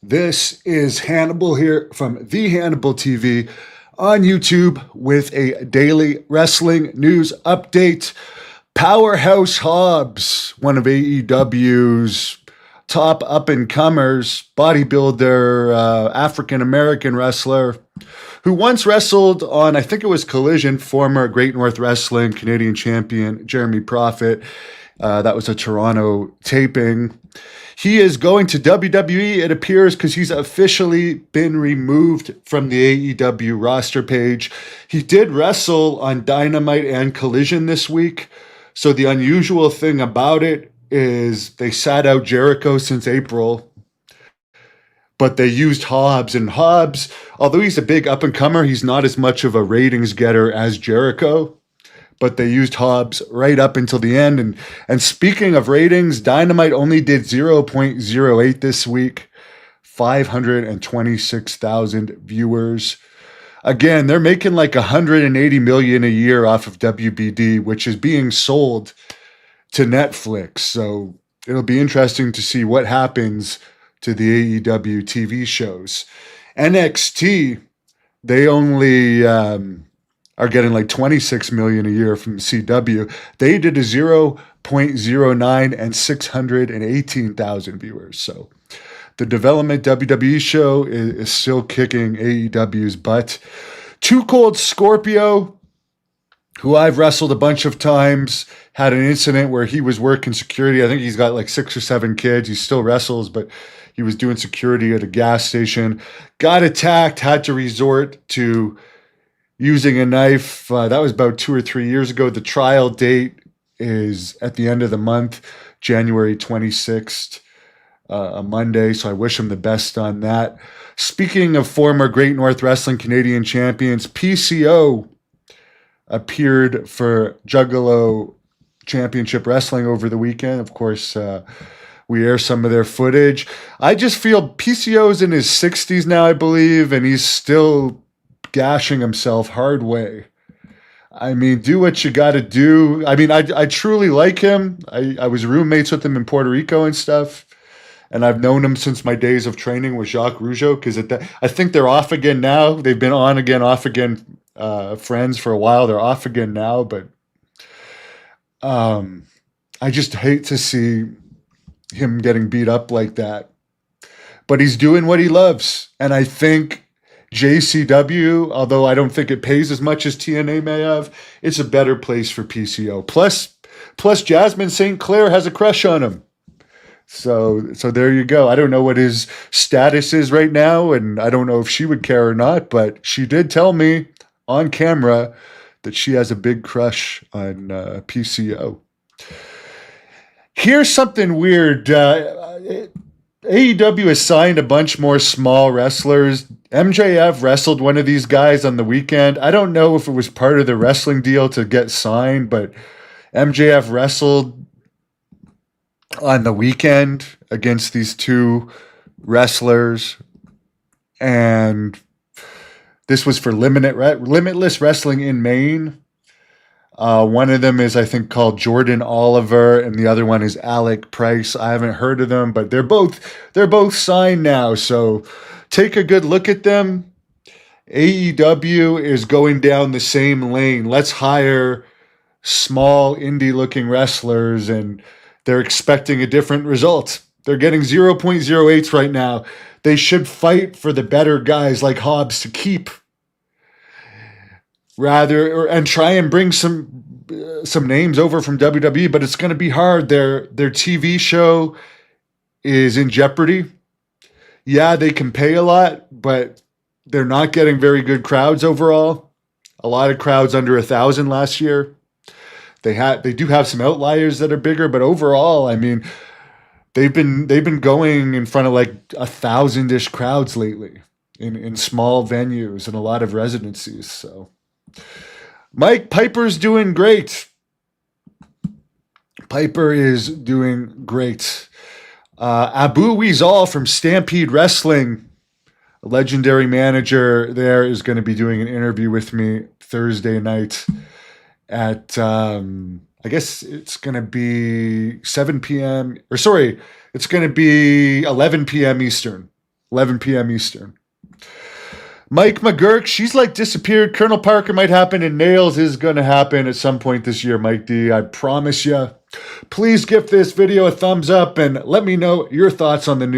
This is Hannibal here from The Hannibal TV on YouTube with a daily wrestling news update. Powerhouse Hobbs, one of AEW's top up-and-comers, bodybuilder, African-American wrestler, who once wrestled on, I think it was Collision, former Great North Wrestling Canadian champion Jeremy Prophet. That was a Toronto taping. He is going to WWE, it appears, because he's officially been removed from the AEW roster page. He did wrestle on Dynamite and Collision this week. So the unusual thing about it is they sat out Jericho since April, but they used Hobbs. And Hobbs, although he's a big up-and-comer, he's not as much of a ratings getter as Jericho. But they used Hobbs right up until the end. And speaking of ratings, Dynamite only did 0.08 this week, 526,000 viewers. Again, they're making like $180 million a year off of WBD, which is being sold to Netflix. So it'll be interesting to see what happens to the AEW TV shows. NXT, they only are getting like $26 million a year from CW. They did a 0.09 and 618,000 viewers. So the development WWE show is still kicking AEW's butt. Too Cold Scorpio, who I've wrestled a bunch of times, had an incident where he was working security. I think he's got like 6 or 7 kids. He still wrestles, but he was doing security at a gas station. Got attacked, had to resort to using a knife. That was about 2 or 3 years ago. The trial date is at the end of the month, January 26th, a Monday. So I wish him the best on that. Speaking of former Great North Wrestling Canadian champions, PCO appeared for Juggalo Championship Wrestling over the weekend. Of course, we air some of their footage. I just feel PCO's in his 60s now, I believe, and he's still gashing himself hard way. I mean, do what you got to do. I mean, I truly like him. I was roommates with him in Puerto Rico and stuff, and I've known him since my days of training with Jacques Rougeau, because I think they're off again now. They've been on again, off again, friends for a while. They're off again now, but I just hate to see him getting beat up like that. But he's doing what he loves, and I think JCW, although I don't think it pays as much as TNA may have, it's a better place for PCO. Plus Jasmine St. Clair has a crush on him. So there you go. I don't know what his status is right now, and I don't know if she would care or not, but she did tell me on camera that she has a big crush on PCO. Here's something weird. AEW has signed a bunch more small wrestlers. MJF wrestled one of these guys on the weekend. I don't know if it was part of the wrestling deal to get signed, but MJF wrestled on the weekend against these 2 wrestlers. And this was for Limitless Wrestling in Maine. One of them is, I think, called Jordan Oliver, and the other one is Alec Price. I haven't heard of them, but they're both signed now. So take a good look at them. AEW is going down the same lane. Let's hire small indie-looking wrestlers, and they're expecting a different result. They're getting 0.08s right now. They should fight for the better guys like Hobbs to keep, and try and bring some names over from WWE, but it's going to be hard. Their TV show is in jeopardy. Yeah, they can pay a lot, but they're not getting very good crowds overall. A lot of crowds under 1,000 last year. They do have some outliers that are bigger, but overall, I mean, they've been going in front of like 1,000-ish crowds lately in small venues and a lot of residencies. So Mike Piper's doing great. Piper is doing great. Abu Weasal from Stampede Wrestling, a legendary manager there, is going to be doing an interview with me Thursday night at, I guess it's going to be 7 p.m. Or sorry, it's going to be 11 p.m. Eastern. 11 p.m. Eastern. Mike McGurk, she's like disappeared. Colonel Parker might happen, and Nails is going to happen at some point this year, Mike D. I promise you. Please give this video a thumbs up and let me know your thoughts on the news.